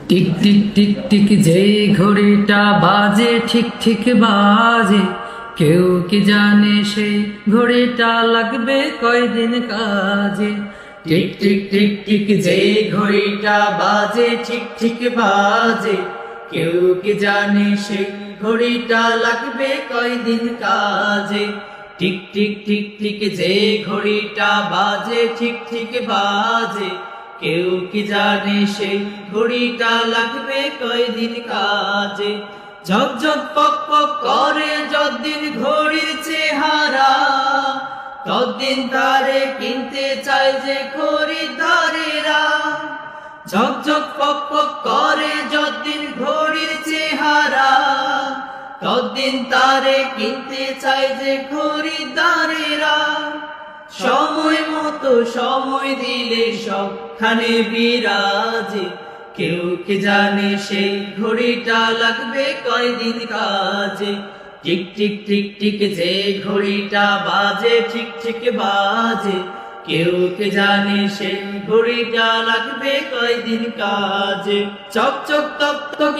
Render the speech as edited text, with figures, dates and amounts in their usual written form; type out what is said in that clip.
Tick tick tick tick যে ঘড়িটা বাজে ঠিক ঠিক বাজে, কেউ কি জানে সেই ঘড়িটা লাগবে কয়দিন কাজে। টিক টিক টিক টিক যে ঘড়িটা বাজে ঠিক ঠিক বাজে, কেউ কি জানে সেই ঘড়িটা লাগবে কয়দিন কাজে। টিক টিক টিক টিক যে ঘড়িটা বাজে ঠিক ঠিক বাজে, কেউ কি জানে সেই ঘড়িটা লাগবে কয়দিন কাজে। ঝক ঝক পক পক করে যতদিন ঘড়ির চেহারা, ততদিন তারে কিনতে চায় যে খরিদ্দারেরা। ঝক ঝক পক পক করে যতদিন ঘড়ির চেহারা, ততদিন তারে কিনতে চায় যে খরিদ্দারেরা। সময় মতো সময় দিলে সবখানে বিরাজে, কেউ কি জানে সেই ঘড়িটা লাগবে কয়দিন কাজে। টিক টিক টিক টিক যে ঘড়িটা বাজে ঠিক ঠিক বাজে, কেউ কি জানে সেই ঘড়িটা লাগবে কয়দিন কাজে। চক চক তক তক